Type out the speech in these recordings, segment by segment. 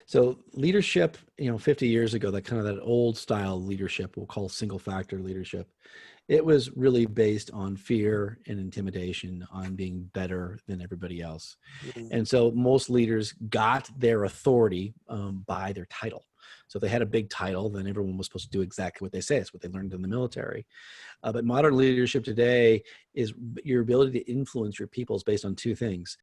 So leadership, 50 years ago, that old style leadership, we'll call single factor leadership. It was really based on fear and intimidation, on being better than everybody else. Mm. And so most leaders got their authority by their title. So if they had a big title, then everyone was supposed to do exactly what they say. It's what they learned in the military. But modern leadership today is your ability to influence your people is based on two things.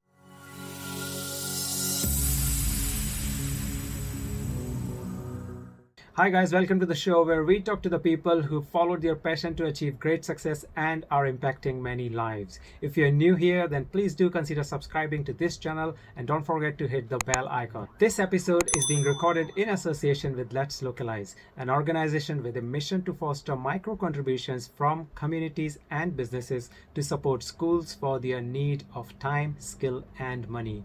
Hi guys, welcome to the show where we talk to the people who followed their passion to achieve great success and are impacting many lives. If you're new here, then please do consider subscribing to this channel and don't forget to hit the bell icon. This episode is being recorded in association with Let's Localize, an organization with a mission to foster micro contributions from communities and businesses to support schools for their need of time, skill, and money.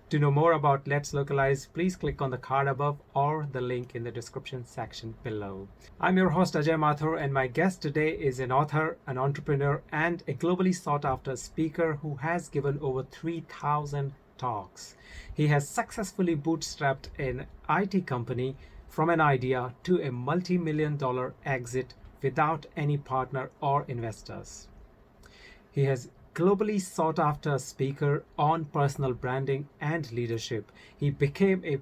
To know more about Let's Localize, please click on the card above or the link in the description section below. I'm your host Ajay Mathur, and my guest today is an author, an entrepreneur, and a globally sought after speaker who has given over 3,000 talks. He has successfully bootstrapped an IT company from an idea to a multi-million-dollar exit without any partner or investors. He has globally sought after speaker on personal branding and leadership. He became a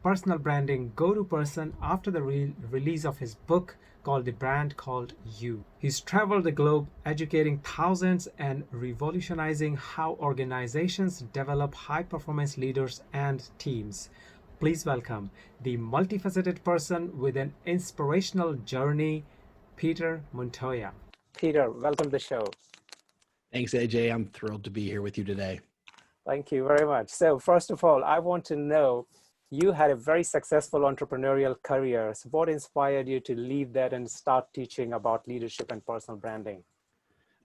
personal branding go-to person after the release of his book called The Brand Called You. He's traveled the globe educating thousands and revolutionizing how organizations develop high-performance leaders and teams. Please welcome the multifaceted person with an inspirational journey, Peter Montoya. Peter, welcome to the show. Thanks, AJ. I'm thrilled to be here with you today. Thank you very much. So first of all, I want to know, you had a very successful entrepreneurial career. So what inspired you to leave that and start teaching about leadership and personal branding?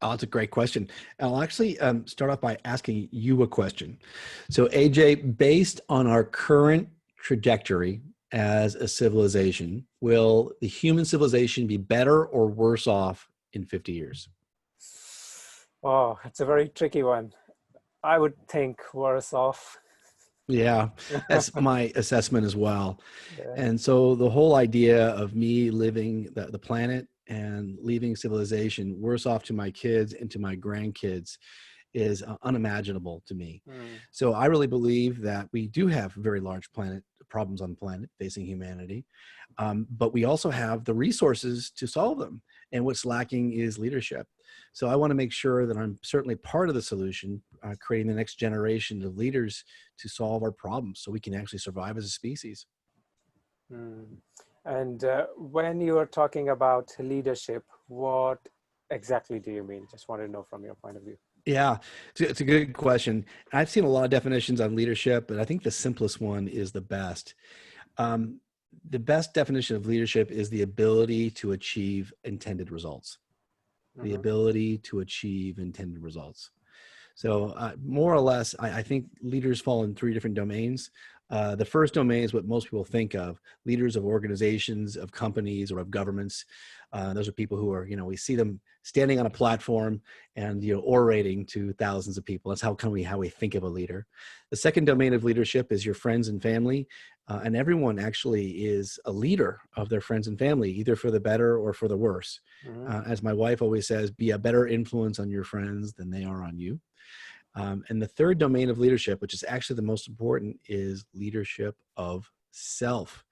Oh, that's a great question. I'll actually start off by asking you a question. So AJ, based on our current trajectory as a civilization, will the human civilization be better or worse off in 50 years? Oh, it's a very tricky one. I would think worse off. Yeah, that's my assessment as well. Yeah. And so the whole idea of me living the planet and leaving civilization worse off to my kids and to my grandkids is unimaginable to me. So I really believe that we do have very large problems on the planet facing humanity, but we also have the resources to solve them. And what's lacking is leadership. So I want to make sure that I'm certainly part of the solution, creating the next generation of leaders to solve our problems so we can actually survive as a species. And when you are talking about leadership, what exactly do you mean? Just want to know from your point of view. Yeah, it's a good question. I've seen a lot of definitions on leadership, but I think the simplest one is the best. The best definition of leadership is the ability to achieve intended results. The ability to achieve intended results. So more or less, I think leaders fall in three different domains. The first domain is what most people think of: leaders of organizations, of companies, or of governments. Those are people who are, we see them standing on a platform and, orating to thousands of people. That's how we think of a leader. The second domain of leadership is your friends and family. And everyone actually is a leader of their friends and family, either for the better or for the worse. As my wife always says, be a better influence on your friends than they are on you. And the third domain of leadership, which is actually the most important, is leadership of self.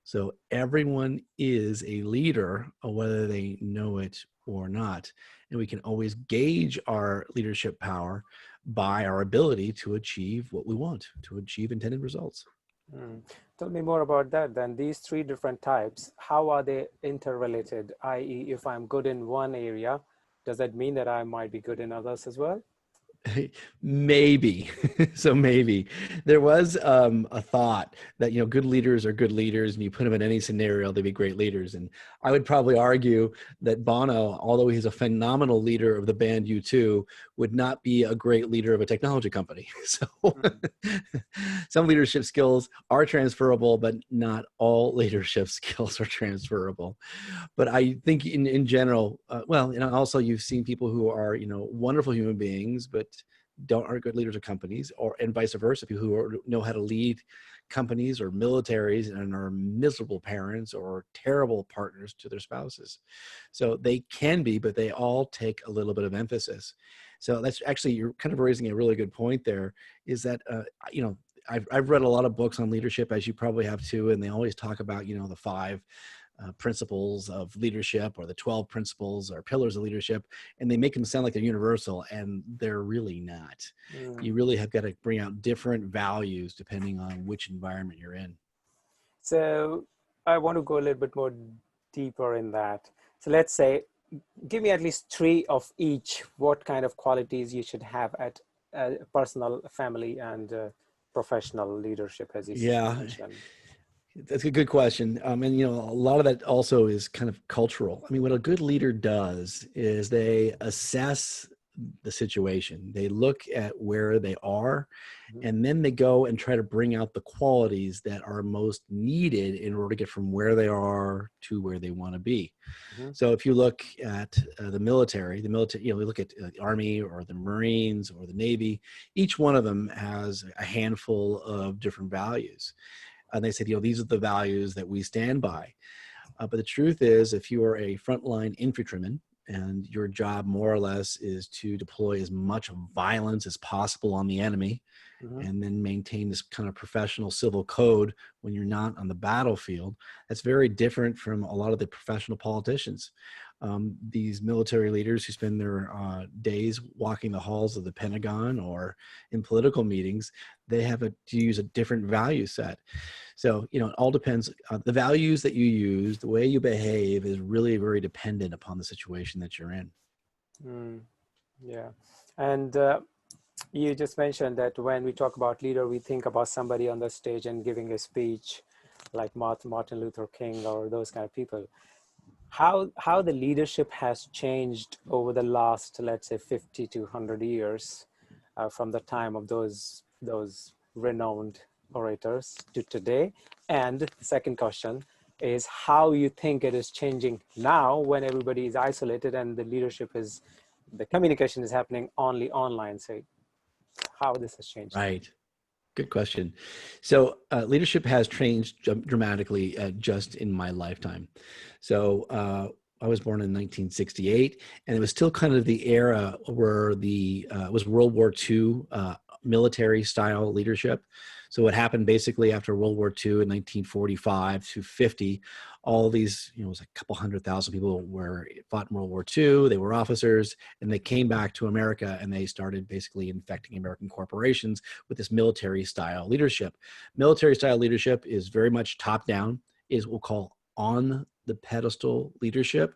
So everyone is a leader, whether they know it or not. And we can always gauge our leadership power by our ability to achieve what we want, to achieve intended results. Tell me more about that then. These three different types, how are they interrelated? I.e., if I'm good in one area, does that mean that I might be good in others as well? Maybe. So maybe there was a thought that, good leaders are good leaders, and you put them in any scenario, they'd be great leaders. And I would probably argue that Bono, although he's a phenomenal leader of the band U2, would not be a great leader of a technology company. So some leadership skills are transferable, but not all leadership skills are transferable. But I think in general, also you've seen people who are, wonderful human beings, but aren't good leaders of companies, and vice versa, people who know how to lead companies or militaries and are miserable parents or terrible partners to their spouses. So they can be, but they all take a little bit of emphasis. So that's actually, you're kind of raising a really good point there, is that, I've read a lot of books on leadership, as you probably have too, and they always talk about, the five principles of leadership, or the 12 principles or pillars of leadership, and they make them sound like they're universal, and they're really not. You really have got to bring out different values depending on which environment you're in. So I want to go a little bit more deeper in that. So let's say, give me at least three of each. What kind of qualities you should have at personal, family, and professional leadership, as you Yeah, mentioned. that's a good question. And, a lot of that also is kind of cultural. I mean, what a good leader does is they assess the situation. They look at where they are, Mhm. and then they go and try to bring out the qualities that are most needed in order to get from where they are to where they want to be. Mhm. So if you look at the military, we look at the Army or the Marines or the Navy, each one of them has a handful of different values. And they said, these are the values that we stand by. But the truth is, if you are a frontline infantryman and your job more or less is to deploy as much violence as possible on the enemy, Mhm. and then maintain this kind of professional civil code when you're not on the battlefield, that's very different from a lot of the professional politicians. These military leaders who spend their days walking the halls of the Pentagon or in political meetings, they have to use a different value set. So, it all depends. The values that you use, the way you behave, is really very dependent upon the situation that you're in. Mm. Yeah. And you just mentioned that when we talk about leader, we think about somebody on the stage and giving a speech like Martin Luther King or those kind of people. How the leadership has changed over the last, let's say, 50 to 100 years, from the time of those renowned orators to today. And second question is how you think it is changing now when everybody is isolated and the communication is happening only online. So how this has changed. Right. Good question. So leadership has changed dramatically just in my lifetime. So I was born in 1968, and it was still kind of the era where it was World War II military style leadership. So what happened basically after World War II in 1945 to 50, all these, it was a couple 100,000 people fought in World War II. They were officers, and they came back to America, and they started basically infecting American corporations with this military style leadership. Military style leadership is very much top down, is what we'll call on the pedestal leadership,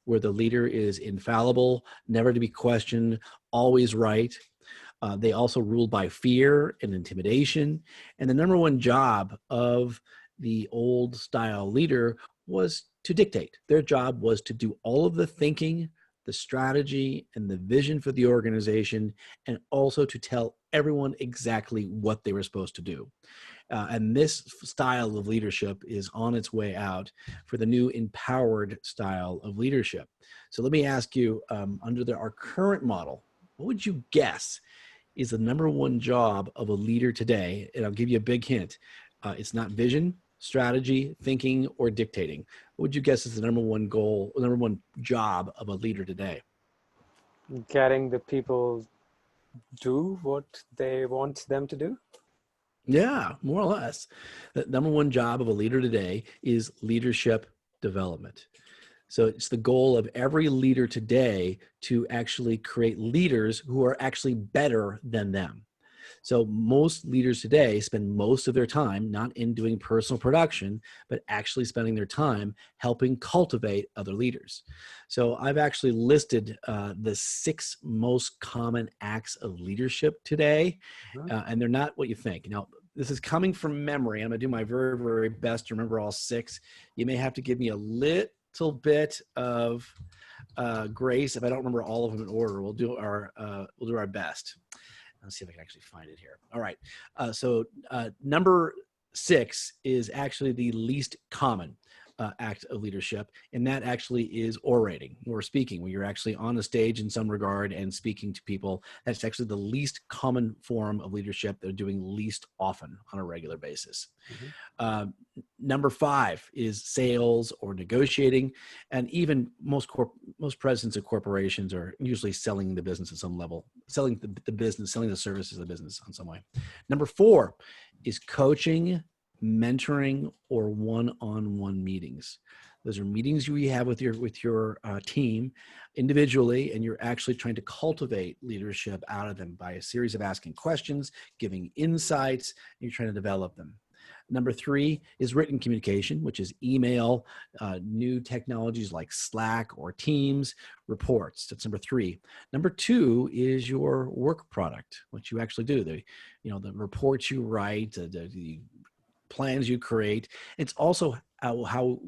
where the leader is infallible, never to be questioned, always right. They also ruled by fear and intimidation. And the number one job of the old style leader was to dictate. Their job was to do all of the thinking, the strategy, and the vision for the organization, and also to tell everyone exactly what they were supposed to do. And this style of leadership is on its way out for the new empowered style of leadership. So let me ask you, under our current model, what would you guess is the number one job of a leader today? And I'll give you a big hint. It's not vision, strategy, thinking, or dictating. What would you guess is the number one goal, number one job of a leader today? Getting the people do what they want them to do. Yeah, more or less. The number one job of a leader today is leadership development. So it's the goal of every leader today to actually create leaders who are actually better than them. So most leaders today spend most of their time not in doing personal production, but actually spending their time helping cultivate other leaders. So I've actually listed the 6 most common acts of leadership today, Mhm. and they're not what you think. Now, this is coming from memory. I'm going to do my very, very best to remember all 6. You may have to give me a little bit of grace if I don't remember all of them in order. We'll do our best. Let's see if I can actually find it here. All right. So number 6 is actually the least common. act of leadership, and that actually is orating or speaking, where you're actually on the stage in some regard and speaking to people. That's actually the least common form of leadership they're doing least often on a regular basis. Mm-hmm. Uh, Number 5 is sales or negotiating, and even most presidents of corporations are usually selling the business at some level, selling the business, selling the services of the business on some way. Number 4 is coaching, mentoring, or one-on-one meetings. Those are meetings you have with your team individually, and you're actually trying to cultivate leadership out of them by a series of asking questions, giving insights, and you're trying to develop them. Number 3 is written communication, which is email, new technologies like Slack or Teams, reports. That's number 3. Number 2 is your work product, what you actually do, the reports you write, the plans you create. It's also how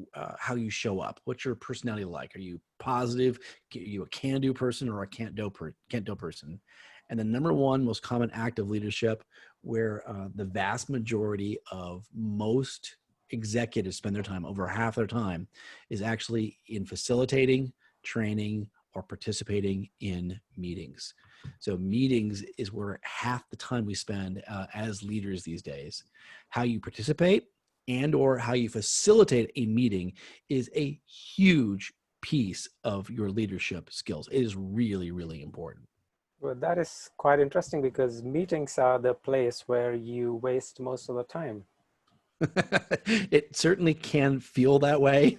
you show up. What's your personality like? Are you positive? Are you a can-do person or a can't-do person? And the number 1 most common act of leadership, where the vast majority of most executives spend their time, over half their time, is actually in facilitating, training, or participating in meetings. So meetings is where half the time we spend as leaders these days. How you participate and or how you facilitate a meeting is a huge piece of your leadership skills. It is really, really important. Well, that is quite interesting because meetings are the place where you waste most of the time. It certainly can feel that way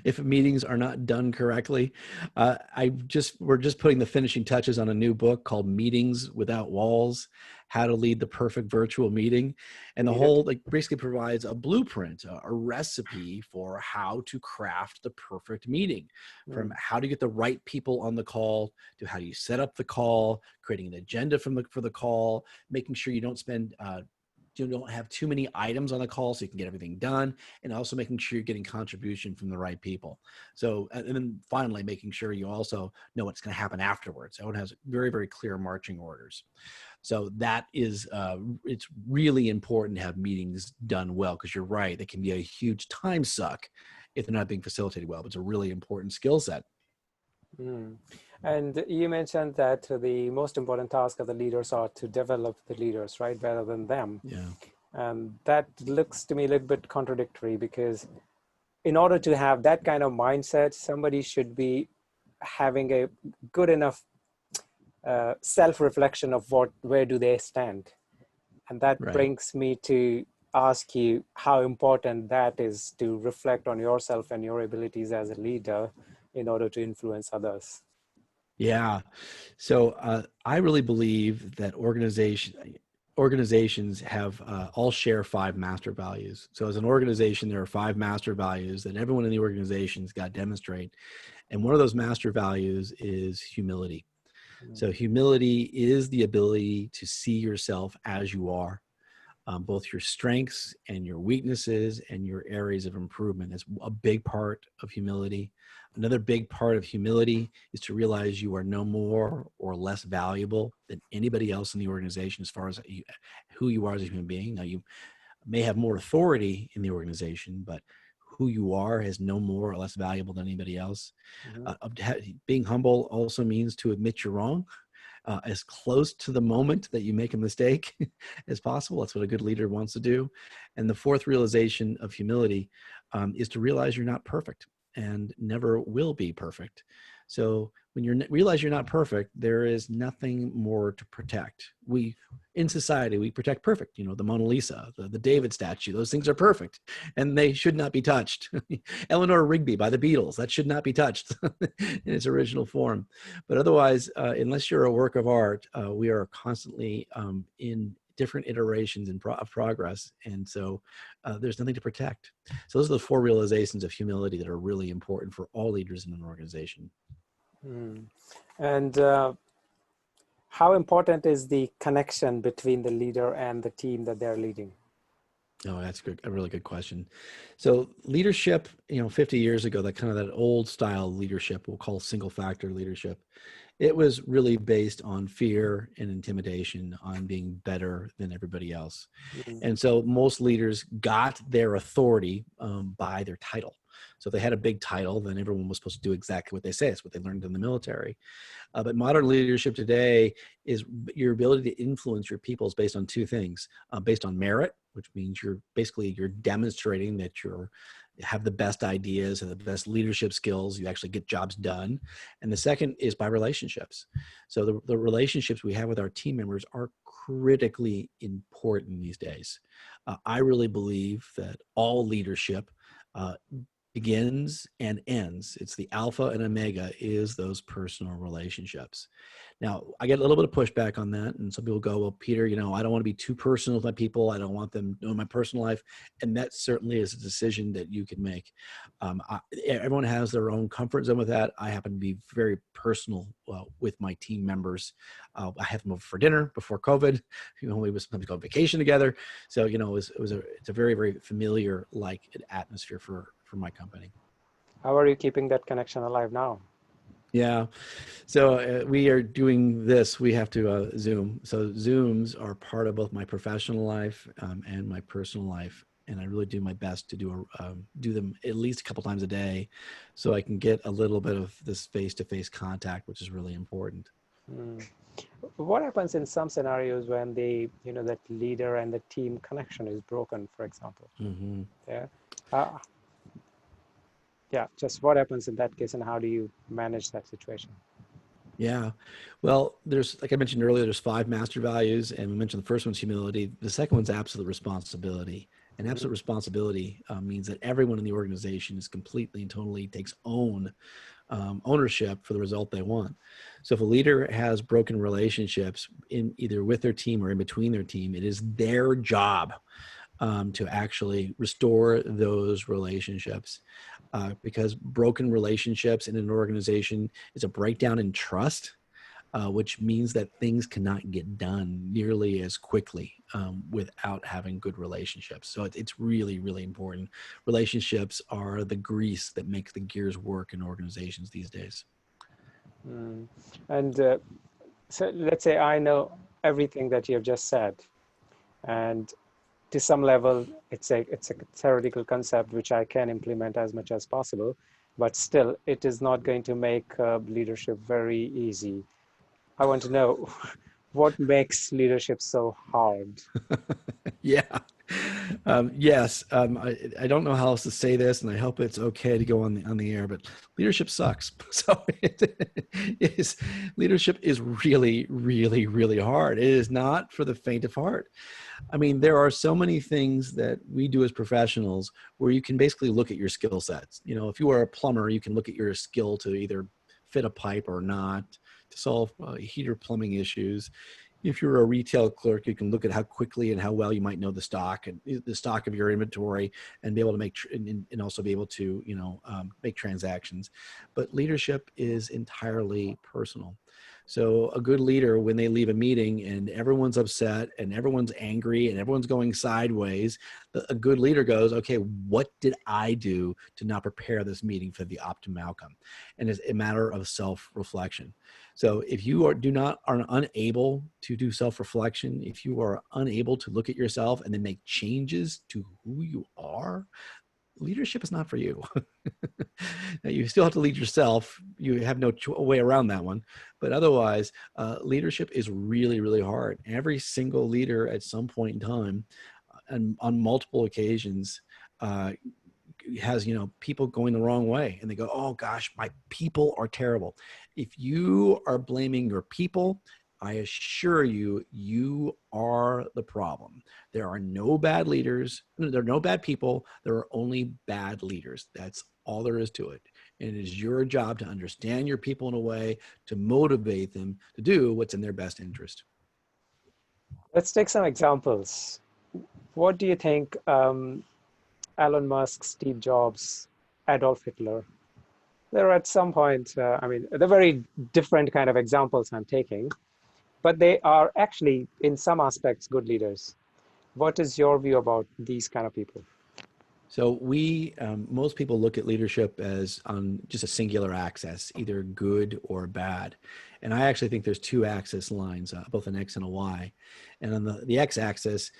if meetings are not done correctly. We're just putting the finishing touches on a new book called Meetings Without Walls: How to Lead the Perfect Virtual Meeting. And the Read it. whole basically provides a blueprint, a recipe for how to craft the perfect meeting, from Mm. how to get the right people on the call to how do you set up the call, creating an agenda for the call, making sure you don't have too many items on the call so you can get everything done, and also making sure you're getting contribution from the right people. So, and then finally, making sure you also know what's going to happen afterwards. Everyone has very, very clear marching orders. So that is, it's really important to have meetings done well, because you're right, they can be a huge time suck if they're not being facilitated well, but it's a really important skill set. Mm. And you mentioned that the most important task of the leaders are to develop the leaders, right, rather than them. Yeah. And that looks to me a little bit contradictory, because in order to have that kind of mindset, somebody should be having a good enough self-reflection of where do they stand. And that Right. brings me to ask you how important that is, to reflect on yourself and your abilities as a leader in order to influence others. Yeah. So I really believe that organizations have all share 5 master values. So as an organization, there are 5 master values that everyone in the organization's got to demonstrate. And one of those master values is humility. Mm. So humility is the ability to see yourself as you are, both your strengths and your weaknesses and your areas of improvement. Is a big part of humility. Another big part of humility is to realize you are no more or less valuable than anybody else in the organization as far as who you are as a human being. Now, you may have more authority in the organization, but who you are is no more or less valuable than anybody else. Mhm. Being humble also means to admit you're wrong, as close to the moment that you make a mistake as possible. That's what a good leader wants to do. And the 4th realization of humility is to realize you're not perfect and never will be perfect. So when you realize you're not perfect, there is nothing more to protect. In society, we protect perfect. The Mona Lisa, the David statue, those things are perfect and they should not be touched. Eleanor Rigby by the Beatles, that should not be touched in its original form. But otherwise, unless you're a work of art, we are constantly in different iterations of progress. And so there's nothing to protect. So those are the 4 realizations of humility that are really important for all leaders in an organization. Mm. And how important is the connection between the leader and the team that they're leading? Oh, that's good. A really good question. So leadership, 50 years ago, that old style leadership we'll call single factor leadership. It was really based on fear and intimidation, on being better than everybody else. Mm. And so most leaders got their authority by their title. So if they had a big title, then everyone was supposed to do exactly what they say. It's what they learned in the military. But modern leadership today is your ability to influence your people is based on two things: based on merit, which means you're demonstrating that you're have the best ideas and the best leadership skills. You actually get jobs done. And the second is by relationships. So the relationships we have with our team members are critically important these days. I really believe that all leadership uh, begins and ends. It's the alpha and omega is those personal relationships. Now, I get a little bit of pushback on that. And some people go, well, Peter, I don't want to be too personal with my people. I don't want them knowing my personal life. And that certainly is a decision that you can make. Everyone has their own comfort zone with that. I happen to be very personal with my team members. I had them over for dinner before COVID. We would sometimes go on vacation together. So, it's a very, very familiar atmosphere for my company. How are you keeping that connection alive now? Yeah. So we are doing this. We have to Zoom. So Zooms are part of both my professional life and my personal life. And I really do my best to do them at least a couple times a day so I can get a little bit of this face-to-face contact, which is really important. Mm. What happens in some scenarios when that leader and the team connection is broken, for example? Mm-hmm. Yeah. Uh, yeah, just what happens in that case and how do you manage that situation? Yeah. Well, like I mentioned earlier, there's 5 master values, and we mentioned the first one's humility. The second one's absolute responsibility. And Mm-hmm. absolute responsibility means that everyone in the organization is completely and totally takes ownership for the result they want. So if a leader has broken relationships in either with their team or in between their team, it is their job to actually restore those relationships. Because broken relationships in an organization is a breakdown in trust, which means that things cannot get done nearly as quickly without having good relationships. So it's really, really important. Relationships are the grease that makes the gears work in organizations these days. Mm. And so let's say I know everything that you have just said, and to some level, it's a theoretical concept which I can implement as much as possible, but still, it is not going to make leadership very easy. I want to know what makes leadership so hard. Yeah. Yes. I don't know how else to say this, and I hope it's okay to go on the air, but leadership sucks. So leadership is really, really, really hard. It is not for the faint of heart. I mean, there are so many things that we do as professionals where you can basically look at your skill sets. If you are a plumber, you can look at your skill to either fit a pipe or not, to solve heater plumbing issues. If you're a retail clerk, you can look at how quickly and how well you might know the stock and the stock of your inventory, and be able to and also be able to make transactions. But leadership is entirely personal. So a good leader, when they leave a meeting and everyone's upset and everyone's angry and everyone's going sideways, a good leader goes, okay, what did I do to not prepare this meeting for the optimum outcome? And it's a matter of self-reflection. So if you are unable to do self-reflection, if you are unable to look at yourself and then make changes to who you are, leadership is not for you. Now, you still have to lead yourself. You have no way around that one. But otherwise, leadership is really, really hard. Every single leader at some point in time and on multiple occasions uh, has people going the wrong way, and they go, oh gosh, my people are terrible. If you are blaming your people, I assure you, you are the problem. There are no bad leaders. There are no bad people. There are only bad leaders. That's all there is to it. And it is your job to understand your people in a way to motivate them to do what's in their best interest. Let's take some examples. What do you think Elon Musk, Steve Jobs, Adolf Hitler, they're at some point, I mean, they're very different kind of examples I'm taking, but they are actually, in some aspects, good leaders. What is your view about these kind of people? So most people look at leadership as on just a singular axis, either good or bad. And I actually think there's two axis lines, both an X and a Y. And on the X axis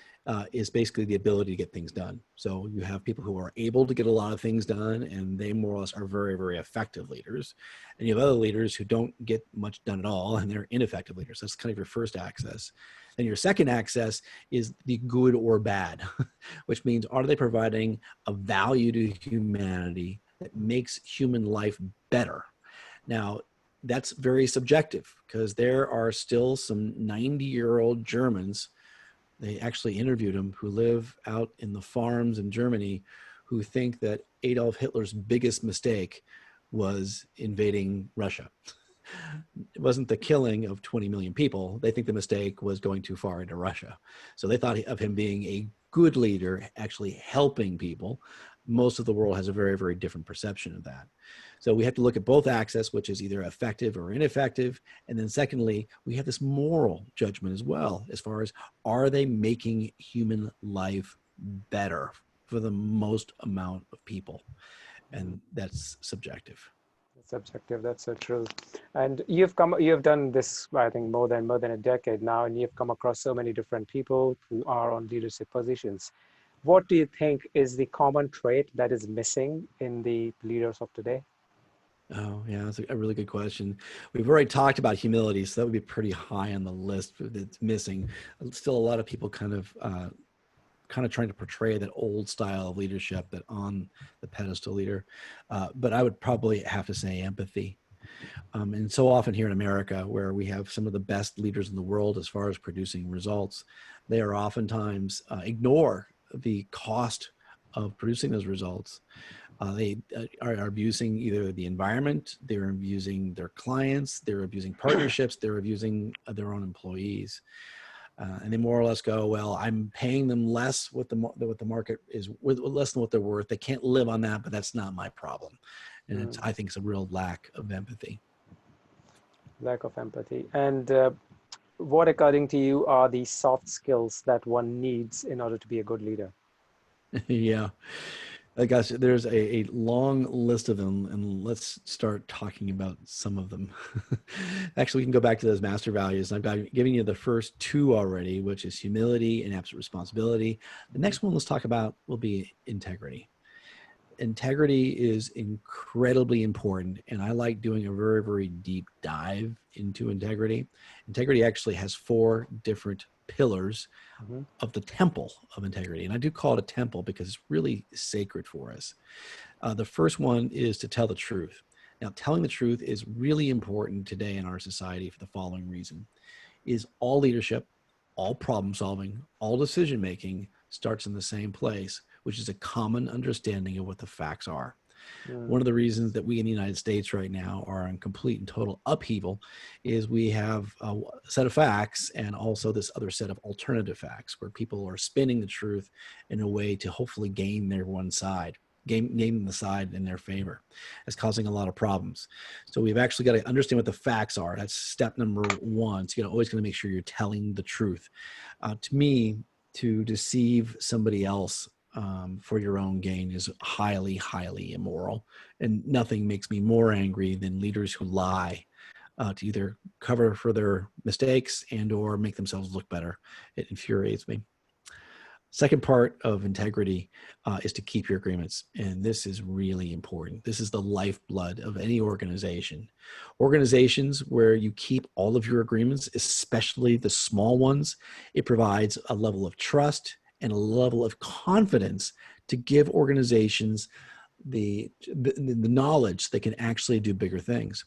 is basically the ability to get things done. So you have people who are able to get a lot of things done, and they more or less are very, very effective leaders. And you have other leaders who don't get much done at all, and they're ineffective leaders. That's kind of your first axis. And your second axis is the good or bad, which means are they providing a value to humanity that makes human life better? Now, that's very subjective because there are still some 90-year-old Germans, they actually interviewed them, who live out in the farms in Germany, who think that Adolf Hitler's biggest mistake was invading Russia. It wasn't the killing of 20 million people. They think the mistake was going too far into Russia. So they thought of him being a good leader, actually helping people. Most of the world has a very, very different perception of that. So we have to look at both axes, which is either effective or ineffective. And then secondly, we have this moral judgment as well, as far as are they making human life better for the most amount of people? And that's subjective. It's subjective. That's so true. And you've done this, I think, more than a decade now, and you've come across so many different people who are on leadership positions. What do you think is the common trait that is missing in the leaders of today? Oh, yeah, that's a really good question. We've already talked about humility, so that would be pretty high on the list that's missing. Still, a lot of people kind of trying to portray that old style of leadership, that on the pedestal leader. But I would probably have to say empathy. And so often here in America, where we have some of the best leaders in the world as far as producing results, they are oftentimes ignore the cost of producing those results. They are abusing either the environment, they're abusing their clients, they're abusing partnerships, they're abusing their own employees. And they more or less go, well, I'm paying them less what the market is, with less than what they're worth. They can't live on that, but that's not my problem. And Mm, I think it's a real lack of empathy. lack of empathy. And what, according to you, are the soft skills that one needs in order to be a good leader? Yeah. I guess there's a long list of them, and let's start talking about some of them. Actually, we can go back to those master values. I've got given you the first two already, which is humility and absolute responsibility. The Mhm. next one let's talk about will be integrity. Integrity is incredibly important, and I like doing a very, very deep dive into integrity. Integrity actually has four different pillars Mhm. of the temple of integrity. And I do call it a temple because it's really sacred for us. The first one is to tell the truth. Now, telling the truth is really important today in our society for the following reason: is all leadership, all problem solving, all decision making starts in the same place, which is a common understanding of what the facts are. One Mm, of the reasons that we in the United States right now are in complete and total upheaval is we have a set of facts and also this other set of alternative facts where people are spinning the truth in a way to hopefully gain their one side. Gain the side in their favor. It's causing a lot of problems. So we've actually got to understand what the facts are. That's step number one. So you're always going to make sure you're telling the truth. To me, to deceive somebody else for your own gain is highly, highly immoral. And nothing makes me more angry than leaders who lie to either cover for their mistakes and or make themselves look better. It infuriates me. Second part of integrity is to keep your agreements. And this is really important. This is the lifeblood of any organization. Organizations where you keep all of your agreements, especially the small ones, it provides a level of trust and a level of confidence to give organizations the knowledge they can actually do bigger things.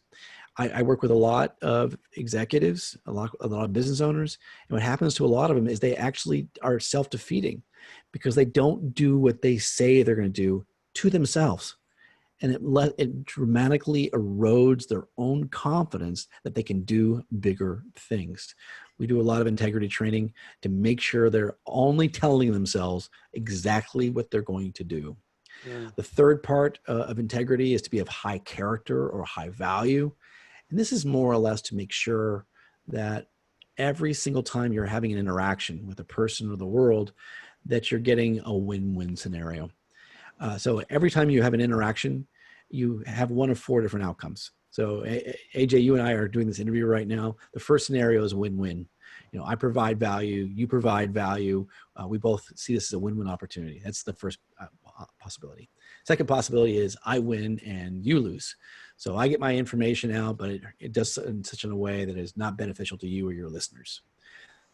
I work with a lot of executives, a lot of business owners, and what happens to a lot of them is they actually are self-defeating because they don't do what they say they're going to do to themselves, and it dramatically erodes their own confidence that they can do bigger things. We do a lot of integrity training to make sure they're only telling themselves exactly what they're going to do. mm, The third part of integrity is to be of high character or high value. And this is more or less to make sure that every single time you're having an interaction with a person or the world, that you're getting a win-win scenario. So every time you have an interaction, you have one of four different outcomes. So AJ, you and I are doing this interview right now. The first scenario is a win-win. I provide value, you provide value. We both see this as a win-win opportunity. That's the first possibility. Second possibility is I win and you lose. So I get my information out, but it does in such a way that is not beneficial to you or your listeners.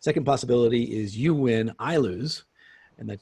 Second possibility is you win, I lose. And that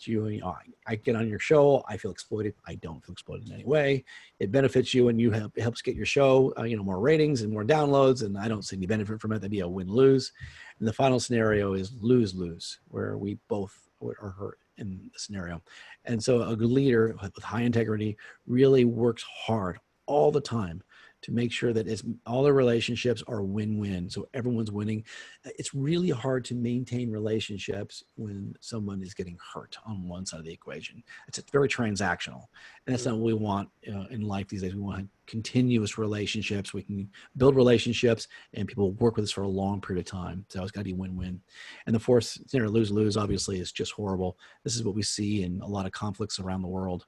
I get on your show, I feel exploited. I don't feel exploited in any way. It benefits you, and it helps get your show, more ratings and more downloads. And I don't see any benefit from it. That'd be a win-lose. And the final scenario is lose-lose, where we both are hurt in the scenario. And so a good leader with high integrity really works hard all the time to make sure that all their relationships are win-win. So everyone's winning. It's really hard to maintain relationships when someone is getting hurt on one side of the equation. It's very transactional. And that's not what we want in life these days. We want continuous relationships. We can build relationships and people work with us for a long period of time. So it's got to be win-win. And the fourth scenario, lose-lose, obviously is just horrible. This is what we see in a lot of conflicts around the world.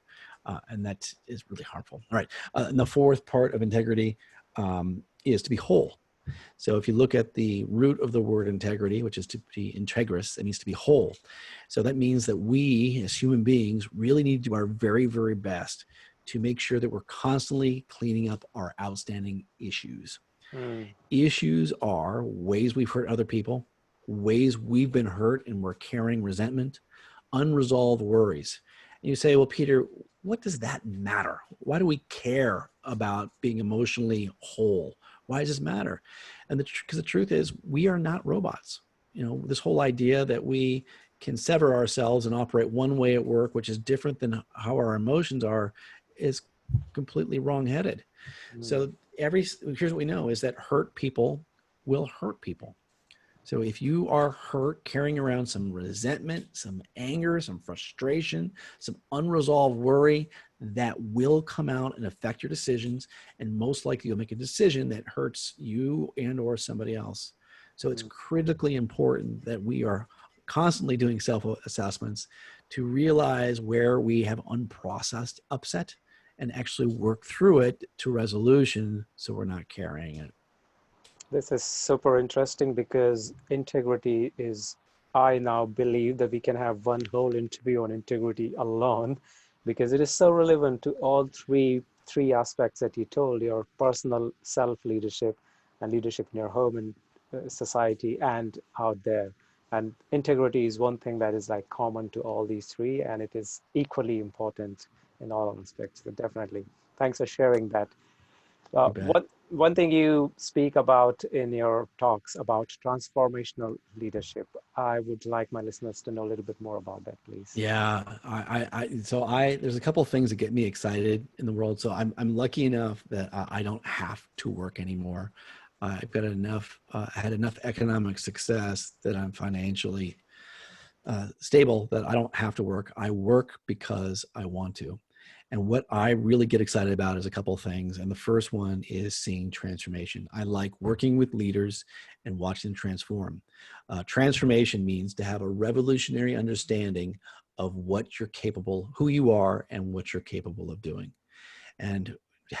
And that is really harmful. All right. And the fourth part of integrity is to be whole. So if you look at the root of the word integrity, which is to be integrous, it means to be whole. So that means that we as human beings really need to do our very, very best to make sure that we're constantly cleaning up our outstanding issues. Issues are ways we've hurt other people, ways we've been hurt and we're carrying resentment, unresolved worries. And you say, well, Peter, what does that matter? Why do we care about being emotionally whole? Why does this matter? And because the truth is, we are not robots. This whole idea that we can sever ourselves and operate one way at work, which is different than how our emotions are, is completely wrong-headed. So here's what we know is that hurt people will hurt people. So if you are hurt, carrying around some resentment, some anger, some frustration, some unresolved worry, that will come out and affect your decisions. And most likely you'll make a decision that hurts you and or somebody else. So it's critically important that we are constantly doing self-assessments to realize where we have unprocessed upset and actually work through it to resolution so we're not carrying it. This is super interesting because integrity is, I now believe that we can have one whole interview on integrity alone because it is so relevant to all three aspects that you told, your personal self-leadership and leadership in your home and society and out there. And integrity is one thing that is like common to all these three, and it is equally important in all aspects. So definitely. Thanks for sharing that. One thing you speak about in your talks about transformational leadership, I would like my listeners to know a little bit more about that, please. Yeah, there's a couple of things that get me excited in the world. So I'm lucky enough that I don't have to work anymore. I've got had enough economic success that I'm financially stable that I don't have to work. I work because I want to. And what I really get excited about is a couple of things. And the first one is seeing transformation. I like working with leaders and watching them transform. Transformation means to have a revolutionary understanding of what you're capable, who you are, and what you're capable of doing. And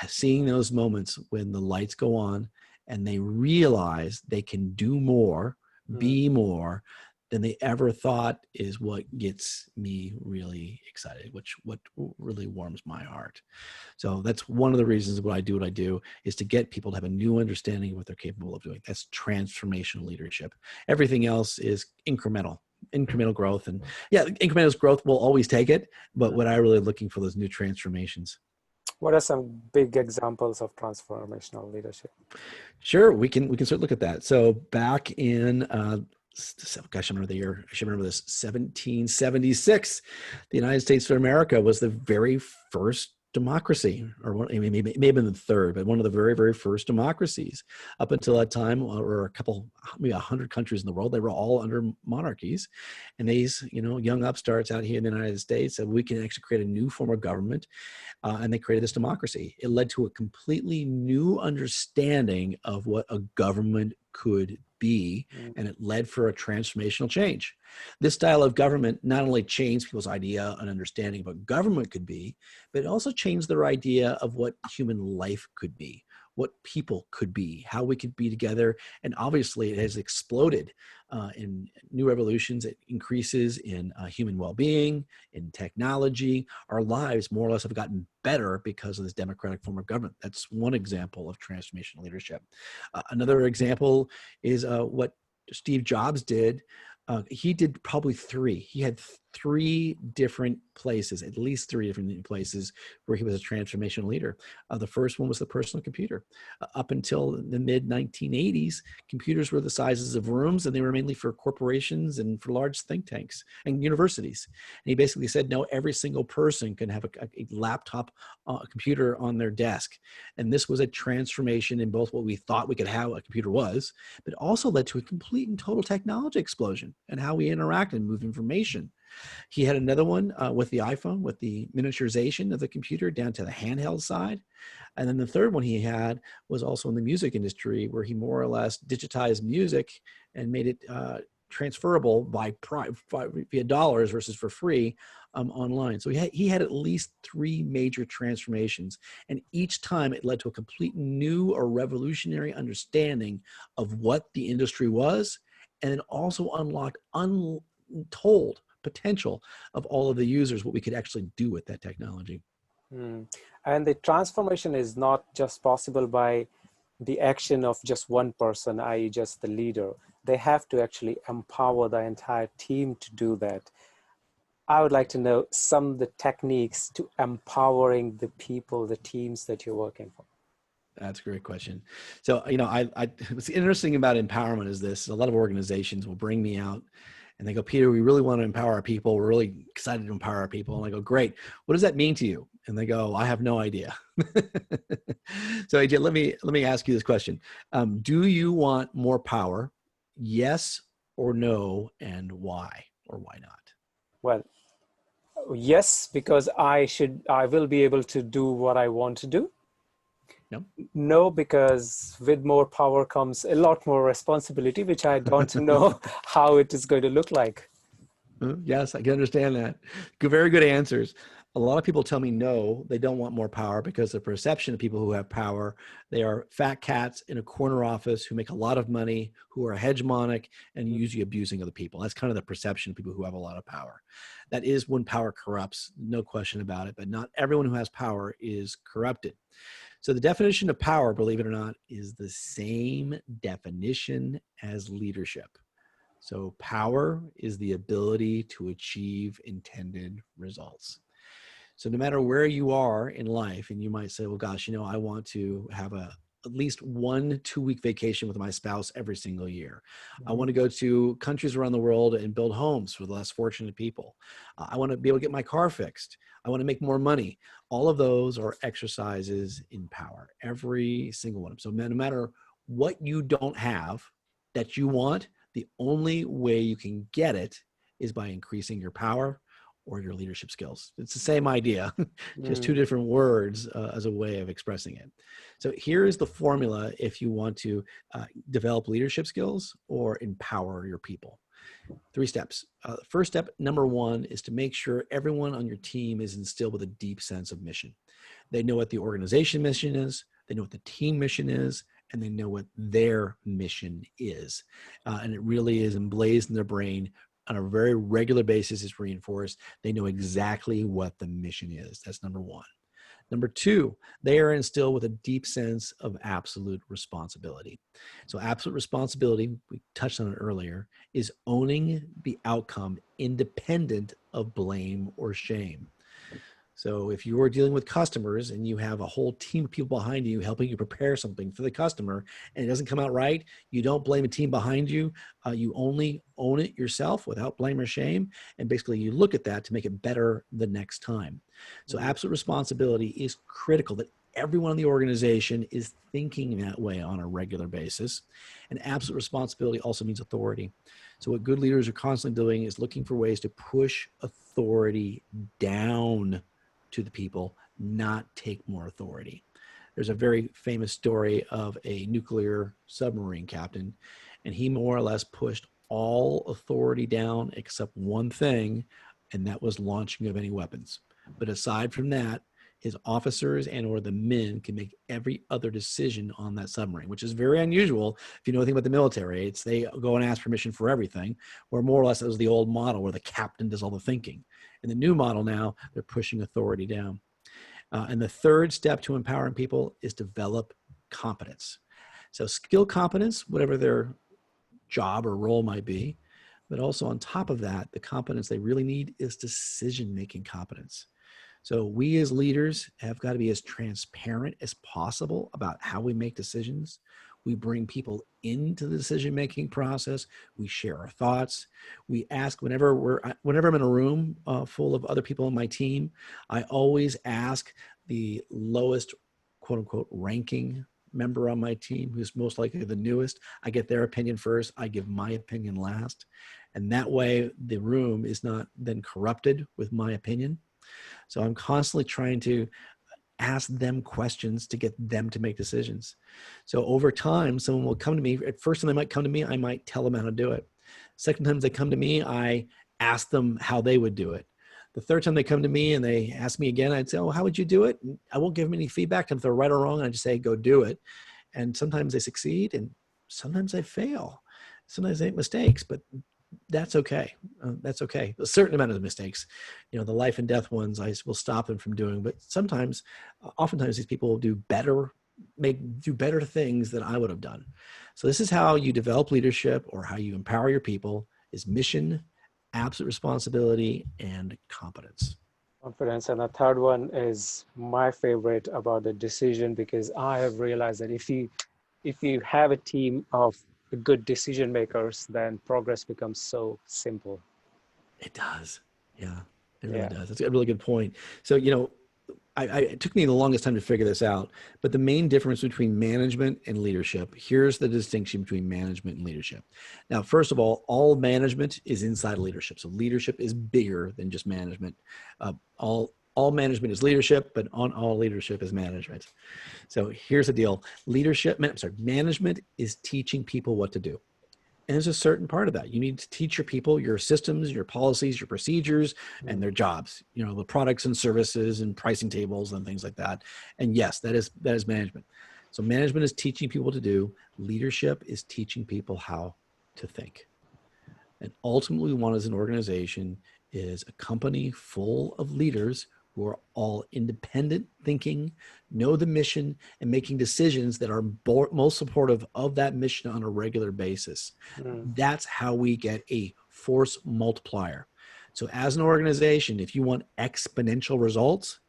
seeing those moments when the lights go on and they realize they can do more, be more, than they ever thought is what gets me really excited, what really warms my heart. So that's one of the reasons what I do is to get people to have a new understanding of what they're capable of doing. That's transformational leadership. Everything else is incremental growth. And yeah, incremental growth will always take it, but what I really looking for those new transformations. What are some big examples of transformational leadership? Sure, we can certainly look at that. So back in gosh, I remember the year. I should remember this. 1776, the United States of America was the very first democracy, or it may have been the third, but one of the very, very first democracies. Up until that time, or a couple, maybe 100 countries in the world, they were all under monarchies. And these, young upstarts out here in the United States said we can actually create a new form of government, and they created this democracy. It led to a completely new understanding of what a government could be, Mm. and it led for a transformational change. This style of government not only changed people's idea and understanding of what government could be, but it also changed their idea of what human life could be, what people could be, how we could be together. And obviously it has exploded in new revolutions. It increases in human well-being, in technology. Our lives more or less have gotten better because of this democratic form of government. That's one example of transformational leadership. Another example is what Steve Jobs did. He did probably three. He had three different places, at least three different places where he was a transformational leader. The first one was the personal computer. Up until the mid 1980s, computers were the sizes of rooms, and they were mainly for corporations and for large think tanks and universities. And he basically said, no, every single person can have a laptop, a computer on their desk. And this was a transformation in both what we thought we could have a computer was, but also led to a complete and total technology explosion and how we interact and move information. He had another one with the iPhone, with the miniaturization of the computer down to the handheld side. And then the third one he had was also in the music industry, where he more or less digitized music and made it transferable via dollars versus for free online. So he had at least three major transformations. And each time it led to a complete new or revolutionary understanding of what the industry was. And it also unlocked untold potential of all of the users, what we could actually do with that technology. Mm. And the transformation is not just possible by the action of just one person, i.e. just the leader. They have to actually empower the entire team to do that. I would like to know some of the techniques to empowering the people, the teams that you're working for. That's a great question. So, what's interesting about empowerment is this: a lot of organizations will bring me out and they go, Peter, we really want to empower our people. We're really excited to empower our people. And I go, great. What does that mean to you? And they go, I have no idea. So Ajay, let me ask you this question. Do you want more power? Yes or no, and why or why not? Well, yes, because I will be able to do what I want to do. No? No, because with more power comes a lot more responsibility, which I don't know how it is going to look like. Yes, I can understand that. Very good answers. A lot of people tell me no, they don't want more power because the perception of people who have power, they are fat cats in a corner office who make a lot of money, who are hegemonic and usually abusing other people. That's kind of the perception of people who have a lot of power. That is when power corrupts, no question about it, but not everyone who has power is corrupted. So the definition of power, believe it or not, is the same definition as leadership. So power is the ability to achieve intended results. So no matter where you are in life, and you might say, well, gosh, I want to have at least 1 2-week vacation with my spouse every single year. I want to go to countries around the world and build homes for the less fortunate people. I want to be able to get my car fixed. I want to make more money. All of those are exercises in power, every single one. So no matter what you don't have that you want, the only way you can get it is by increasing your power or your leadership skills. It's the same idea, just two different words as a way of expressing it. So here is the formula if you want to develop leadership skills or empower your people. 3 steps. First step, number 1, is to make sure everyone on your team is instilled with a deep sense of mission. They know what the organization mission is, they know what the team mission is, and they know what their mission is. And it really is emblazoned in their brain on a very regular basis. Is reinforced. They know exactly what the mission is. That's number 1. Number 2, they are instilled with a deep sense of absolute responsibility. So absolute responsibility, we touched on it earlier, is owning the outcome independent of blame or shame. So if you are dealing with customers and you have a whole team of people behind you helping you prepare something for the customer and it doesn't come out right, you don't blame a team behind you. You only own it yourself without blame or shame. And basically you look at that to make it better the next time. So absolute responsibility is critical, that everyone in the organization is thinking that way on a regular basis. And absolute responsibility also means authority. So what good leaders are constantly doing is looking for ways to push authority down to the people, not take more authority. There's a very famous story of a nuclear submarine captain, And he more or less pushed all authority down except one thing, and that was launching of any weapons. But aside from that, his officers and or the men can make every other decision on that submarine, which is very unusual. If you know anything about the military, it's they go and ask permission for everything, where more or less it was the old model where the captain does all the thinking. In the new model now, they're pushing authority down. And the third step to empowering people is develop competence. So skill competence, whatever their job or role might be, but also on top of that, the competence they really need is decision-making competence. So we as leaders have got to be as transparent as possible about how we make decisions. We bring people into the decision-making process. We share our thoughts. We ask whenever I'm in a room full of other people on my team, I always ask the lowest, quote unquote, ranking member on my team, who's most likely the newest. I get their opinion first. I give my opinion last. And that way the room is not then corrupted with my opinion. So I'm constantly trying to ask them questions to get them to make decisions. So over time, someone will come to me. At first time they might come to me, I might tell them how to do it. Second time they come to me, I ask them how they would do it. The third time they come to me and they ask me again, I'd say, oh, how would you do it? And I won't give them any feedback if they're right or wrong. I just say, go do it. And sometimes they succeed and sometimes they fail. Sometimes they make mistakes, but that's okay. That's okay. A certain amount of mistakes, you know, the life and death ones, I will stop them from doing. But sometimes, oftentimes, these people will do better things than I would have done. So this is how you develop leadership, or how you empower your people: is mission, absolute responsibility, and competence. Confidence. And the third one is my favorite, about the decision, because I have realized that if you have a team of good decision makers, then progress becomes so simple. It does. Yeah, it really Yeah. does. That's a really good point. So, you know, it took me the longest time to figure this out, but the main difference between management and leadership, here's the distinction between management and leadership. Now, first of all management is inside leadership. So leadership is bigger than just management. All management is leadership, but on all leadership is management. So here's the deal. Management is teaching people what to do. And there's a certain part of that. You need to teach your people your systems, your policies, your procedures, and their jobs, you know, the products and services and pricing tables and things like that. And yes, that is management. So management is teaching people what to do. Leadership is teaching people how to think. And ultimately, we want as an organization is a company full of leaders who are all independent thinking, know the mission, and making decisions that are most supportive of that mission on a regular basis. Mm. That's how we get a force multiplier. So as an organization, if you want exponential results,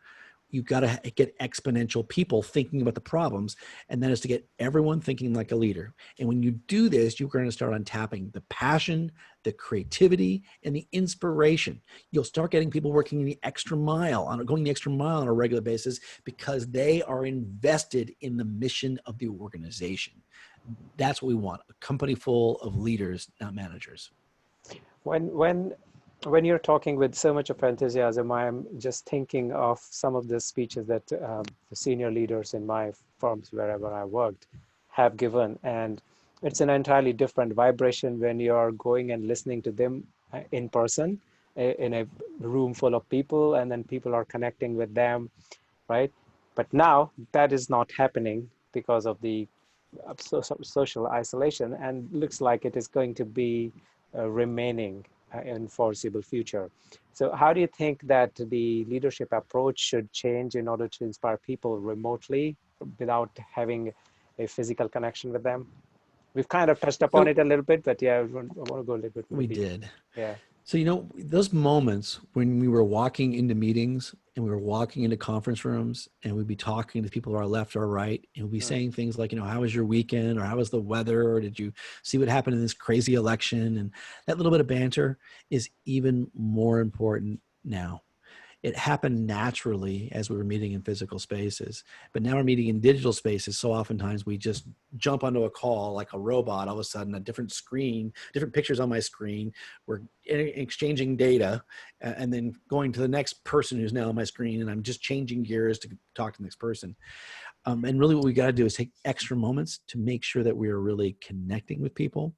you've got to get exponential people thinking about the problems, and that is to get everyone thinking like a leader. And when you do this, you're going to start untapping the passion, the creativity, and the inspiration. You'll start getting people working going the extra mile on a regular basis, because they are invested in the mission of the organization. That's what we want: a company full of leaders, not managers. When you're talking with so much of enthusiasm, I'm just thinking of some of the speeches that the senior leaders in my firms, wherever I worked, have given, and it's an entirely different vibration when you're going and listening to them in person, in a room full of people, and then people are connecting with them, right? But now that is not happening because of the social isolation, and looks like it is going to be remaining in foreseeable future. So how do you think that the leadership approach should change in order to inspire people remotely without having a physical connection with them? We've kind of touched upon So it a little bit, but yeah, I want to go a little bit more we deep. did. Yeah. So, you know, those moments when we were walking into meetings and we were walking into conference rooms and we'd be talking to people to our left or right, and we'd be Mm. saying things like, you know, how was your weekend, or how was the weather, or did you see what happened in this crazy election? And that little bit of banter is even more important now. It happened naturally as we were meeting in physical spaces, but now we're meeting in digital spaces. So oftentimes we just jump onto a call like a robot. All of a sudden, a different screen, different pictures on my screen. We're exchanging data, and then going to the next person who's now on my screen, and I'm just changing gears to talk to the next person. And really what we got to do is take extra moments to make sure that we are really connecting with people.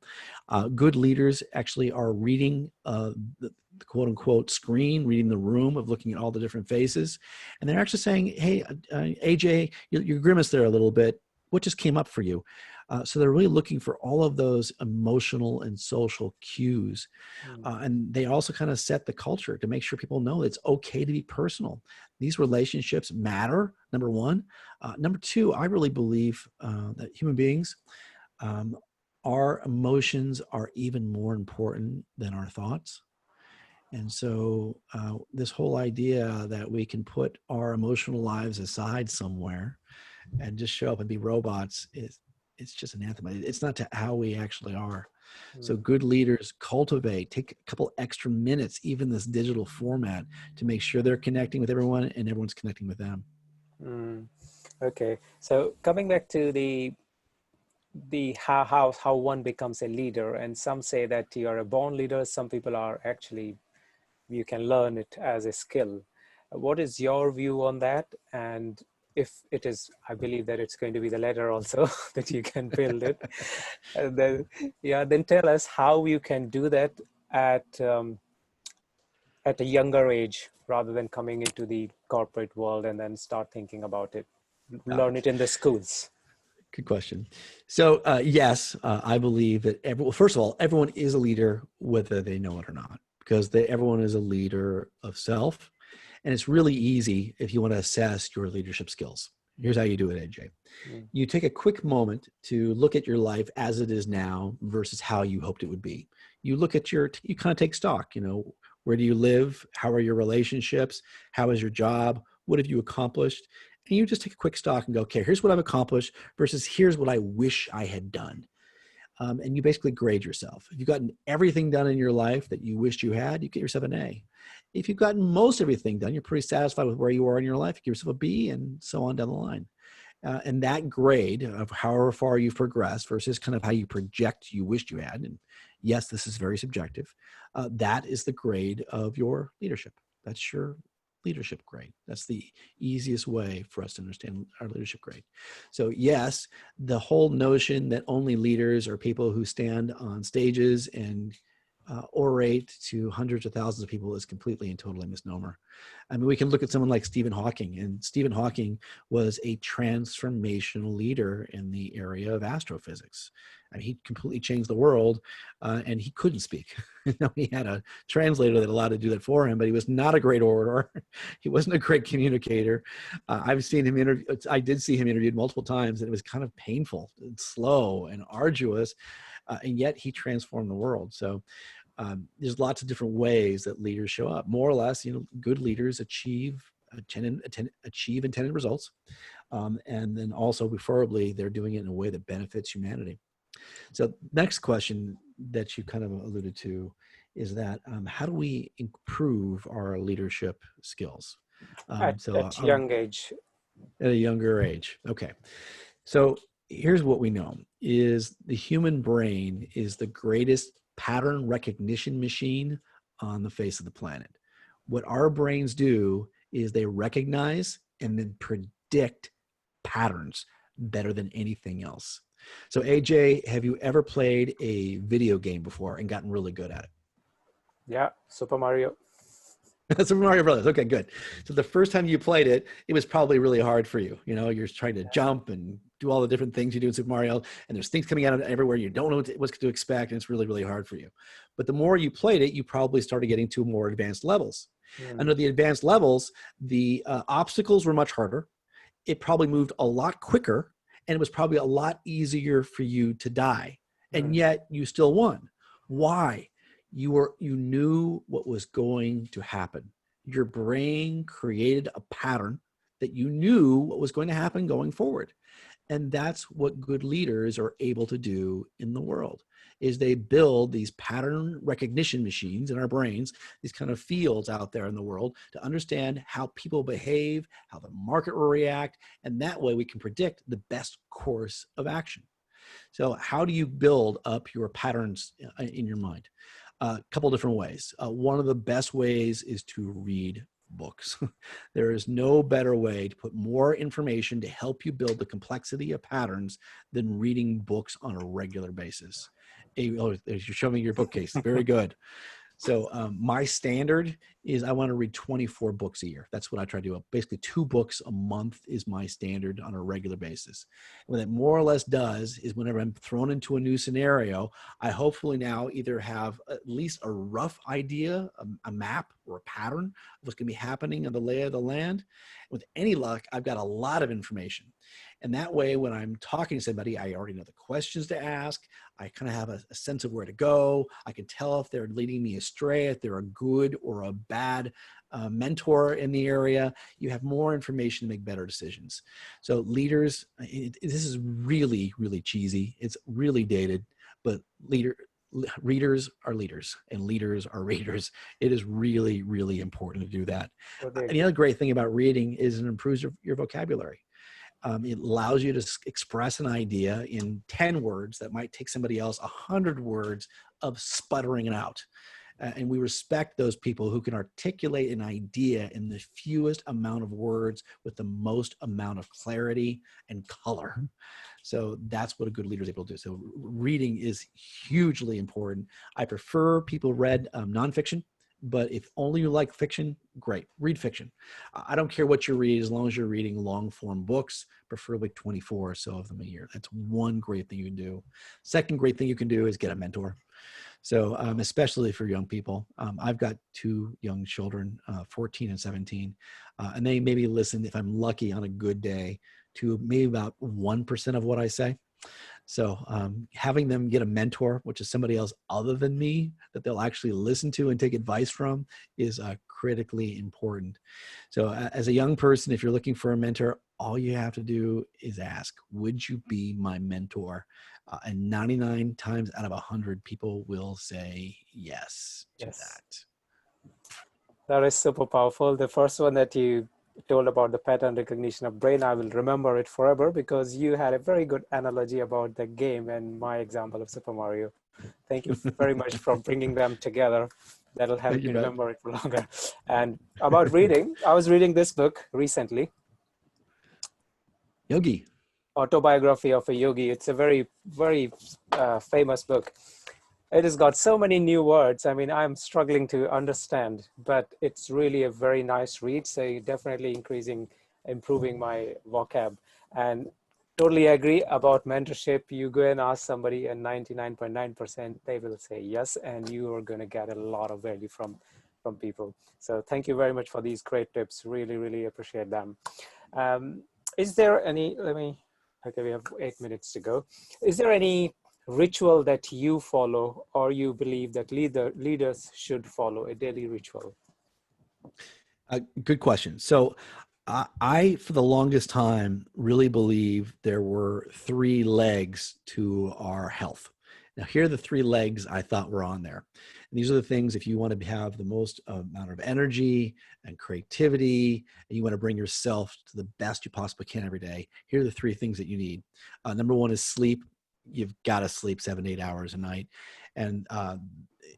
Good leaders actually are reading the quote unquote screen, reading the room of looking at all the different faces. And they're actually saying, hey, AJ, you grimaced there a little bit. What just came up for you? So they're really looking for all of those emotional and social cues. And they also kind of set the culture to make sure people know it's okay to be personal. These relationships matter, number one. Number two, I really believe that human beings, um, our emotions are even more important than our thoughts. And so this whole idea that we can put our emotional lives aside somewhere and just show up and be robots is, it's just anathema. It's not to how we actually are. So good leaders cultivate, take a couple extra minutes, even this digital format, to make sure they're connecting with everyone and everyone's connecting with them. Okay, so coming back to the how one becomes a leader, and some say that you are a born leader. Some people are actually, you can learn it as a skill. What is your view on that? And if it is, I believe that it's going to be the latter also, that you can build it. And then, yeah, then tell us how you can do that at at a younger age, rather than coming into the corporate world and then start thinking about it. Learn it in the schools. Good question. So yes, I believe that well, first of all, everyone is a leader whether they know it or not, because everyone is a leader of self. And it's really easy if you want to assess your leadership skills. Here's how you do it, AJ. You take a quick moment to look at your life as it is now versus how you hoped it would be. You look at you kind of take stock, where do you live? How are your relationships? How is your job? What have you accomplished? And you just take a quick stock and go, okay, here's what I've accomplished versus here's what I wish I had done. And you basically grade yourself. If you've gotten everything done in your life that you wished you had, you get yourself an A. If you've gotten most everything done, you're pretty satisfied with where you are in your life, you give yourself a B, and so on down the line. And that grade of however far you've progressed versus kind of how you project you wished you had, and yes, this is very subjective, that is the grade of your leadership. That's your leadership grade. That's the easiest way for us to understand our leadership grade. So yes, the whole notion that only leaders are people who stand on stages and orate to hundreds of thousands of people is completely and totally a misnomer. I mean, we can look at someone like Stephen Hawking, and Stephen Hawking was a transformational leader in the area of astrophysics. I mean, he completely changed the world, and he couldn't speak. He had a translator that allowed to do that for him, but he was not a great orator. He wasn't a great communicator. I've seen him I did see him interviewed multiple times, and it was kind of painful and slow and arduous, and yet he transformed the world. So there's lots of different ways that leaders show up. More or less, good leaders achieve intended results, and then also, preferably, they're doing it in a way that benefits humanity. So, next question that you kind of alluded to is that how do we improve our leadership skills? At young age. At a younger age. Okay. So here's what we know is the human brain is the greatest pattern recognition machine on the face of the planet. What our brains do is they recognize and then predict patterns better than anything else. So AJ, have you ever played a video game before and gotten really good at it? Yeah, Super Mario. Super Mario Brothers. Okay, good. So the first time you played it, it was probably really hard for you. You're trying to jump and do all the different things you do in Super Mario, and there's things coming out of everywhere. You don't know what to expect, and it's really, really hard for you. But the more you played it, you probably started getting to more advanced levels. Under the advanced levels, the obstacles were much harder. It probably moved a lot quicker, and it was probably a lot easier for you to die. And yet you still won. Why? You knew what was going to happen. Your brain created a pattern that you knew what was going to happen going forward. And that's what good leaders are able to do in the world, is they build these pattern recognition machines in our brains, these kind of fields out there in the world to understand how people behave, how the market will react, and that way we can predict the best course of action. So how do you build up your patterns in your mind? A couple different ways. One of the best ways is to read books. There is no better way to put more information to help you build the complexity of patterns than reading books on a regular basis. Oh, you're showing me your bookcase. Very good. So my standard is I want to read 24 books a year. That's what I try to do. Basically 2 books a month is my standard on a regular basis. What that more or less does is whenever I'm thrown into a new scenario, I hopefully now either have at least a rough idea, a map or a pattern of what's going to be happening in the lay of the land. With any luck, I've got a lot of information. And that way, when I'm talking to somebody, I already know the questions to ask. I kind of have a sense of where to go. I can tell if they're leading me astray, if they're a good or a bad mentor in the area. You have more information to make better decisions. So leaders, this is really, really cheesy. It's really dated, but readers are leaders and leaders are readers. It is really, really important to do that. And the other great thing about reading is it improves your vocabulary. It allows you to express an idea in 10 words that might take somebody else 100 words of sputtering it out. And we respect those people who can articulate an idea in the fewest amount of words with the most amount of clarity and color. So that's what a good leader is able to do. So reading is hugely important. I prefer people read nonfiction. But if only you like fiction, great. Read fiction. I don't care what you read as long as you're reading long form books, preferably 24 or so of them a year. That's one great thing you can do. Second great thing you can do is get a mentor. So especially for young people, I've got 2 young children, 14 and 17, and they maybe listen, if I'm lucky on a good day, to maybe about 1% of what I say. So having them get a mentor, which is somebody else other than me that they'll actually listen to and take advice from, is critically important. So as a young person, if you're looking for a mentor, all you have to do is ask, would you be my mentor? And 99 times out of 100, people will say yes to that. That is super powerful. The first one that you told about the pattern recognition of brain, I will remember it forever because you had a very good analogy about the game and my example of Super Mario. Thank you very much for bringing them together. That'll help me remember it for longer. And about reading, I was reading this book recently. Yogi. Autobiography of a Yogi. It's a very, very famous book. It has got so many new words. I mean, I'm struggling to understand, but it's really a very nice read. So definitely improving my vocab. And totally agree about mentorship. You go and ask somebody and 99.9% they will say yes, and you are going to get a lot of value from people. So thank you very much for these great tips. Really, really appreciate them. Is there any, okay, we have 8 minutes to go. Is there any ritual that you follow or you believe that leaders should follow, a daily ritual? Good question. So I, for the longest time, really believe there were 3 legs to our health. Now, here are the 3 legs I thought were on there. And these are the things, if you want to have the most amount of energy and creativity, and you want to bring yourself to the best you possibly can every day, here are the 3 things that you need. Number 1 is sleep. You've got to sleep 7 to 8 hours a night. And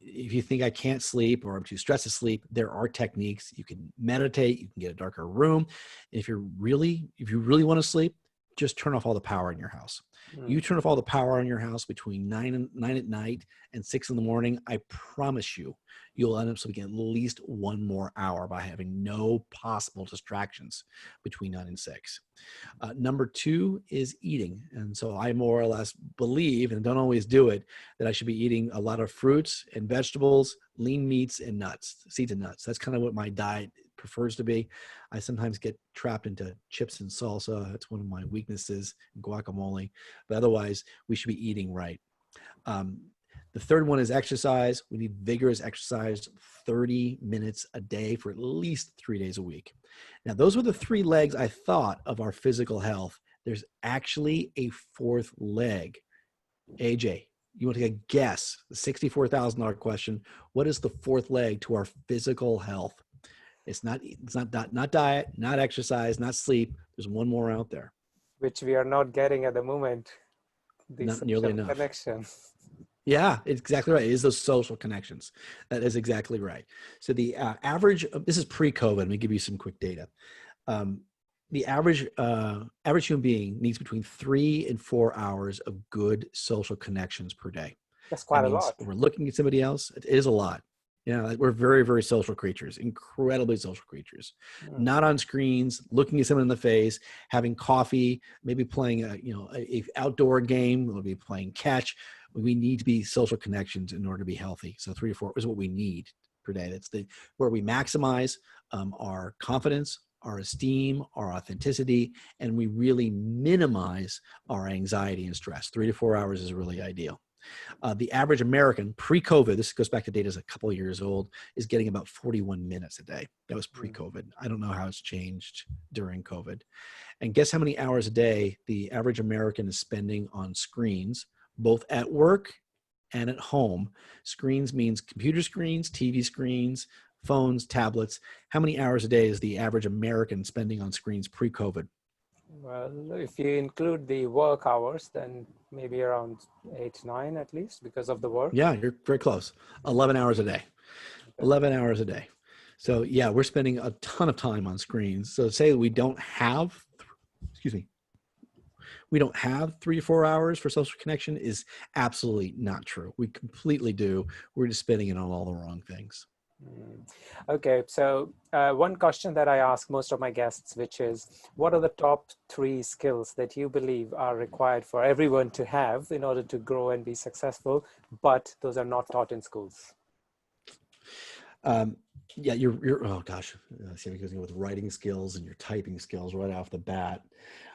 if you think I can't sleep or I'm too stressed to sleep, there are techniques. You can meditate, you can get a darker room. If you really want to sleep, just turn off all the power in your house. You turn off all the power in your house between 9 at night and 6 in the morning, I promise you'll end up sleeping at least 1 more hour by having no possible distractions between 9 and 6. Number 2 is eating. And so I more or less believe, and don't always do it, that I should be eating a lot of fruits and vegetables, lean meats and nuts, seeds and nuts. That's kind of what my diet prefers to be. I sometimes get trapped into chips and salsa. That's one of my weaknesses, guacamole. But otherwise, we should be eating right. The third one is exercise. We need vigorous exercise, 30 minutes a day for at least 3 days a week. Now, those were the 3 legs I thought of our physical health. There's actually a 4th leg. AJ, you want to take a guess? The $64,000 question. What is the 4th leg to our physical health? It's not diet, not exercise, not sleep. There's 1 more out there. Which we are not getting at the moment. Not nearly enough. Connection. Yeah, it's exactly right. It is those social connections. That is exactly right. So the average, this is pre-COVID. Let me give you some quick data. Um, the average human being needs between 3 and 4 hours of good social connections per day. That's That quite a means lot. when we're looking at somebody else, it is a lot. Like we're very, very social creatures, incredibly social creatures. Hmm. Not on screens, looking at someone in the face, having coffee, maybe playing a outdoor game. We'll be playing catch. We need to be social connections in order to be healthy. So 3 to 4 is what we need per day. That's where we maximize our confidence, our esteem, our authenticity, and we really minimize our anxiety and stress. 3 to 4 hours is really ideal. The average American pre-COVID, this goes back to data is a couple of years old, is getting about 41 minutes a day. That was Hmm. pre-COVID. I don't know how it's changed during COVID. And guess how many hours a day the average American is spending on screens, both at work and at home. Screens means computer screens, TV screens, phones, tablets. How many hours a day is the average American spending on screens pre-COVID? Well, if you include the work hours, then maybe around 8, 9 at least because of the work. Yeah, you're very close. 11 hours a day. Okay. 11 hours a day. So yeah, we're spending a ton of time on screens. So say we don't have, excuse me, we don't have 3 to 4 hours for social connection is absolutely not true. We completely do. We're just spending it on all the wrong things. Mm. Okay, so one question that I ask most of my guests, which is, what are the top 3 skills that you believe are required for everyone to have in order to grow and be successful, but those are not taught in schools? Um, yeah, you're, oh gosh, see, because with writing skills and your typing skills right off the bat.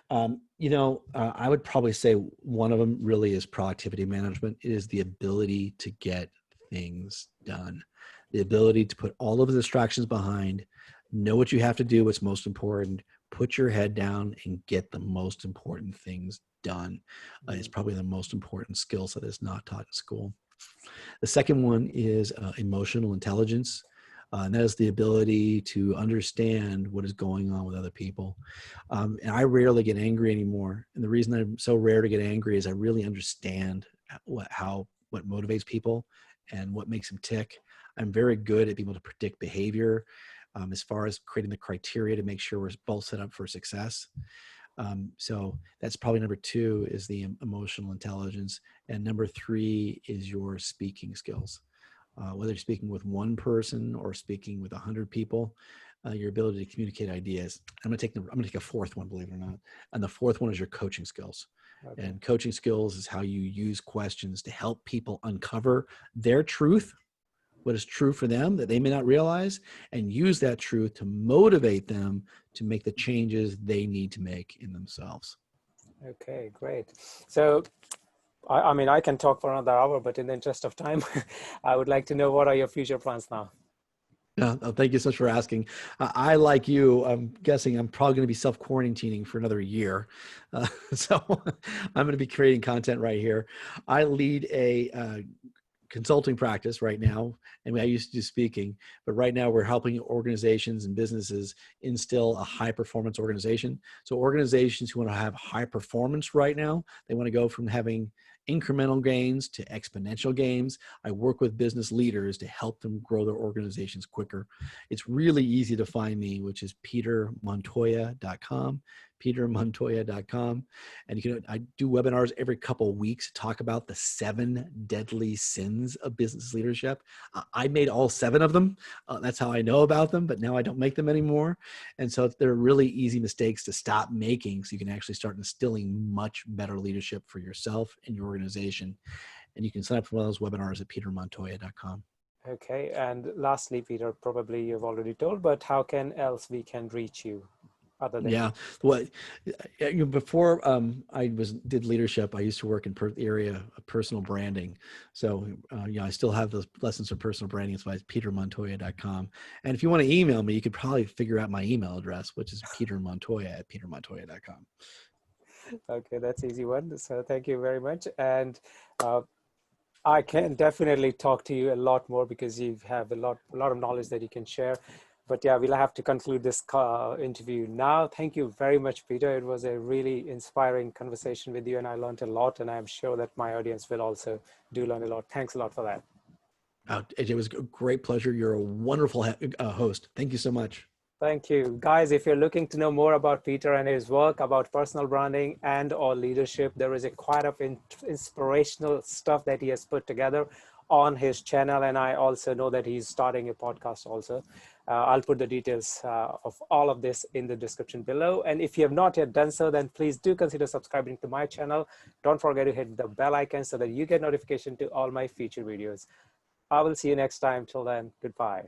I would probably say one of them really is productivity management. It is the ability to get things done, the ability to put all of the distractions behind, know what you have to do, what's most important, put your head down and get the most important things done. Is Mm. probably the most important skill set that's not taught in school. The second one is emotional intelligence. And that is the ability to understand what is going on with other people. And I rarely get angry anymore. And the reason I'm so rare to get angry is I really understand what motivates people and what makes them tick. I'm very good at being able to predict behavior as far as creating the criteria to make sure we're both set up for success. So that's probably number 2 is the emotional intelligence. And number 3 is your speaking skills. Whether you're speaking with one person or speaking with 100 people, your ability to communicate ideas. I'm going to take a fourth one, believe it or not. And the fourth one is your coaching skills. Okay. And coaching skills is how you use questions to help people uncover their truth, what is true for them that they may not realize, and use that truth to motivate them to make the changes they need to make in themselves. Okay, great. So, I mean, I can talk for another hour, but in the interest of time, I would like to know, what are your future plans now? Yeah, thank you so much for asking. I, like you, I'm guessing I'm probably going to be self-quarantining for another year. So I'm going to be creating content right here. I lead a consulting practice right now. I used to do speaking, but right now we're helping organizations and businesses instill a high performance organization. So organizations who want to have high performance right now, they want to go from having incremental gains to exponential gains. I work with business leaders to help them grow their organizations quicker. It's really easy to find me, which is petermontoya.com, petermontoya.com. And I do webinars every couple of weeks to talk about the 7 deadly sins of business leadership. I made all 7 of them. That's how I know about them, but now I don't make them anymore. And so they're really easy mistakes to stop making so you can actually start instilling much better leadership for yourself and your organization. And you can sign up for one of those webinars at petermontoya.com. Okay, and lastly, Peter, probably you've already told, but how can else we can reach you other than Yeah. Well, before I did leadership, I used to work in the area of personal branding. So, I still have those lessons of personal branding. It's why it's petermontoya.com. And if you want to email me, you could probably figure out my email address, which is petermontoya@petermontoya.com. Okay, that's easy one. So thank you very much. And uh, I can definitely talk to you a lot more because you have a lot of knowledge that you can share. But yeah, we'll have to conclude this interview now. Thank you very much, Peter. It was a really inspiring conversation with you, and I learned a lot, and I'm sure that my audience will also do learn a lot. Thanks a lot for that. Ajay, it was a great pleasure. You're a wonderful host. Thank you so much. Thank you. Guys, if you're looking to know more about Peter and his work about personal branding and or leadership, there is a quite of inspirational stuff that he has put together on his channel. And I also know that he's starting a podcast also. I'll put the details of all of this in the description below. And if you have not yet done so, then please do consider subscribing to my channel. Don't forget to hit the bell icon so that you get notification to all my future videos. I will see you next time. Till then, goodbye.